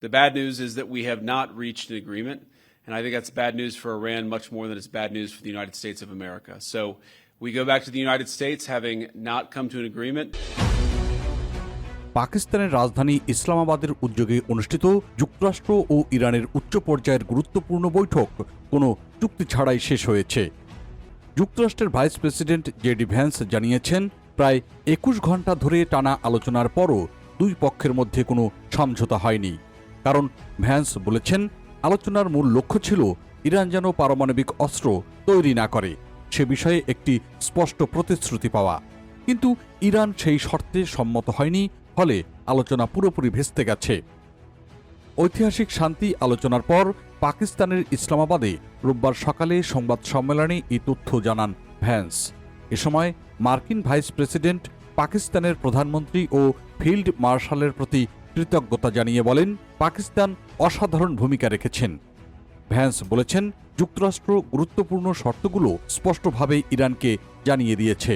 The bad news is that we have not reached an agreement, and I think that's bad news for Iran much more than it's bad news for the United States of America. So we go back to the United States having not come to an agreement. পাকিস্তানের রাজধানী ইসলামাবাদের উদ্যোগে অনুষ্ঠিত যুক্তরাষ্ট্র ও ইরানের উচ্চ পর্যায়ের গুরুত্বপূর্ণ বৈঠক কোনো চুক্তি ছাড়াই শেষ হয়েছে। যুক্তরাষ্ট্রের ভাইস প্রেসিডেন্ট জেডি ভ্যান্স জানিয়েছেন, প্রায় ২১ ঘণ্টা ধরে টানা আলোচনার পরও দুই পক্ষের মধ্যে কোনো সমঝোতা হয়নি। কারণ ভ্যান্স বলেছেন, আলোচনার মূল লক্ষ্য ছিল ইরান যেন পারমাণবিক অস্ত্র তৈরি না করে, সে বিষয়ে একটি স্পষ্ট প্রতিশ্রুতি পাওয়া। কিন্তু ইরান সেই শর্তে সম্মত হয়নি, ফলে আলোচনা পুরোপুরি ভেস্তে গেছে। ঐতিহাসিক শান্তি আলোচনার পর পাকিস্তানের ইসলামাবাদে রোববার সকালে সংবাদ সম্মেলনে এই তথ্য জানান ভ্যান্স। এ সময় মার্কিন ভাইস প্রেসিডেন্ট পাকিস্তানের প্রধানমন্ত্রী ও ফিল্ড মার্শালের প্রতি কৃতজ্ঞতা জানিয়ে বলেন, পাকিস্তান অসাধারণ ভূমিকা রেখেছেন। ভ্যান্স বলেছেন, যুক্তরাষ্ট্র গুরুত্বপূর্ণ শর্তগুলো স্পষ্টভাবে ইরানকে জানিয়ে দিয়েছে,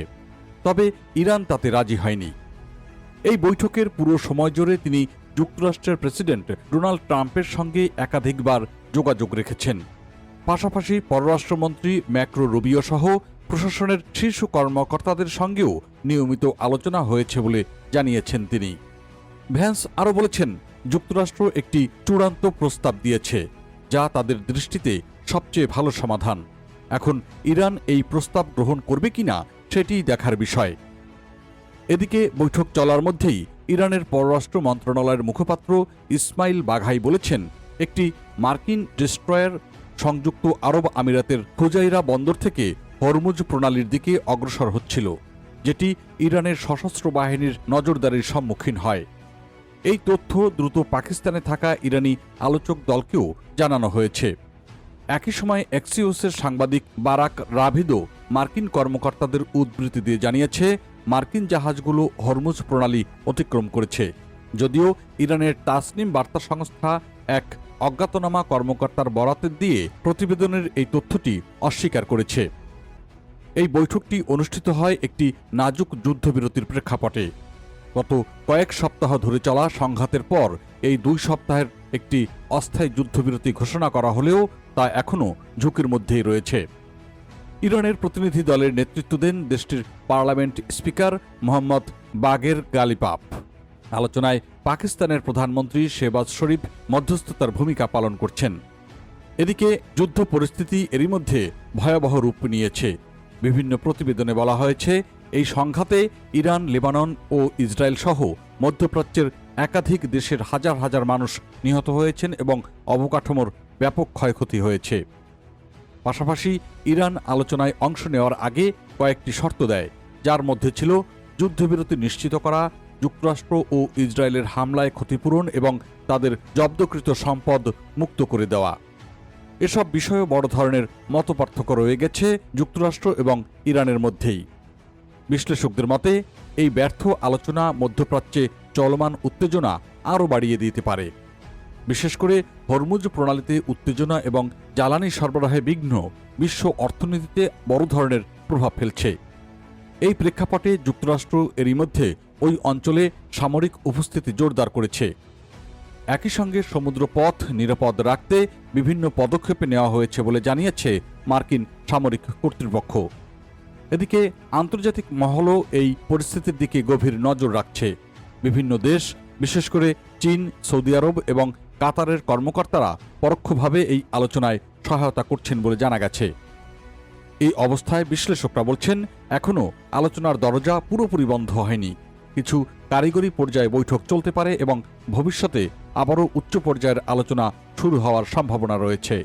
তবে ইরান তাতে রাজি হয়নি। এই বৈঠকের পুরো সময় জুড়ে তিনি যুক্তরাষ্ট্রের প্রেসিডেন্ট ডোনাল্ড ট্রাম্পের সঙ্গে একাধিকবার যোগাযোগ রেখেছেন। পাশাপাশি পররাষ্ট্রমন্ত্রী ম্যাক্রো রুবিও সহ প্রশাসনের শীর্ষ কর্মকর্তাদের সঙ্গেও নিয়মিত আলোচনা হয়েছে বলে জানিয়েছেন তিনি। ভ্যান্স আরও বলেছেন, যুক্তরাষ্ট্র একটি চূড়ান্ত প্রস্তাব দিয়েছে, যা তাদের দৃষ্টিতে সবচেয়ে ভালো সমাধান। এখন ইরান এই প্রস্তাব গ্রহণ করবে কিনা সেটি দেখার বিষয়। এদিকে বৈঠক চলার মধ্যেই ইরানের পররাষ্ট্র মন্ত্রণালয়ের মুখপাত্র ইসমাইল বাঘাই বলেছেন, একটি মার্কিন ডেস্ট্রয়ার সংযুক্ত আরব আমিরাতের ফুজাইরা বন্দর থেকে হরমুজ প্রণালীর দিকে অগ্রসর হচ্ছিল, যেটি ইরানের সশস্ত্র বাহিনীর নজরদারির সম্মুখীন হয়। এই তথ্য দ্রুত পাকিস্তানে থাকা ইরানি আলোচক দলকেও জানানো হয়েছে। একই সময় এক্সিওসের সাংবাদিক বারাক রাভিদো মার্কিন কর্মকর্তাদের উদ্ধৃতি দিয়ে জানিয়েছে, মার্কিন জাহাজগুলো হরমুজ প্রণালী অতিক্রম করেছে, যদিও ইরানের তাসনিম বার্তা সংস্থা এক অজ্ঞাতনামা কর্মকর্তার বরাত দিয়ে প্রতিবেদনের এই তথ্যটি অস্বীকার করেছে। এই বৈঠকটি অনুষ্ঠিত হয় একটি নাজুক যুদ্ধবিরতির প্রেক্ষাপটে। গত কয়েক সপ্তাহ ধরে চলা সংঘাতের পর এই 2 সপ্তাহের একটি অস্থায়ী যুদ্ধবিরতি ঘোষণা করা হলেও তা এখনও ঝুঁকির মধ্যেই রয়েছে। ইরানের প্রতিনিধি দলের নেতৃত্ব দেন দেশটির পার্লামেন্ট স্পিকার মোহাম্মদ বাগের গালিপাপ। আলোচনায় পাকিস্তানের প্রধানমন্ত্রী শেহবাজ শরীফ মধ্যস্থতার ভূমিকা পালন করছেন। এদিকে যুদ্ধ পরিস্থিতি এরই মধ্যে ভয়াবহ রূপ নিয়েছে। বিভিন্ন প্রতিবেদনে বলা হয়েছে, এই সংঘাতে ইরান, লেবানন ও ইসরায়েল সহ মধ্যপ্রাচ্যের একাধিক দেশের হাজার হাজার মানুষ নিহত হয়েছেন এবং অবকাঠামোর ব্যাপক ক্ষয়ক্ষতি হয়েছে। পাশাপাশি ইরান আলোচনায় অংশ নেওয়ার আগে কয়েকটি শর্ত দেয়, যার মধ্যে ছিল যুদ্ধবিরতি নিশ্চিত করা, যুক্তরাষ্ট্র ও ইসরায়েলের হামলায় ক্ষতিপূরণ এবং তাদের জব্দকৃত সম্পদ মুক্ত করে দেওয়া। এসব বিষয়ে বড় ধরনের মতপার্থক্য রয়ে গেছে যুক্তরাষ্ট্র এবং ইরানের মধ্যেই। বিশ্লেষকদের মতে, এই ব্যর্থ আলোচনা মধ্যপ্রাচ্যে চলমান উত্তেজনা আরও বাড়িয়ে দিতে পারে। বিশেষ করে হরমুজ প্রণালীতে উত্তেজনা এবং জ্বালানি সরবরাহে বিঘ্ন বিশ্ব অর্থনীতিতে বড় ধরনের প্রভাব ফেলছে। এই প্রেক্ষাপটে যুক্তরাষ্ট্র এরই মধ্যে ওই অঞ্চলে সামরিক উপস্থিতি জোরদার করেছে। একই সঙ্গে সমুদ্রপথ নিরাপদ রাখতে বিভিন্ন পদক্ষেপ নেওয়া হয়েছে বলে জানিয়েছে মার্কিন সামরিক কর্তৃপক্ষ। এদিকে আন্তর্জাতিক মহলও এই পরিস্থিতির দিকে গভীর নজর রাখছে। বিভিন্ন দেশ, বিশেষ করে চীন, সৌদি আরব এবং কাতারের কর্মকর্তারা পরোক্ষভাবে এই আলোচনায় সহায়তা করছেন বলে জানা গেছে। এই অবস্থায় বিশ্লেষকরা বলছেন, এখনও আলোচনার দরজা পুরোপুরি বন্ধ হয়নি। কিছু কারিগরি পর্যায়ে বৈঠক চলতে পারে এবং ভবিষ্যতে আবারও উচ্চ পর্যায়ের আলোচনা শুরু হওয়ার সম্ভাবনা রয়েছে।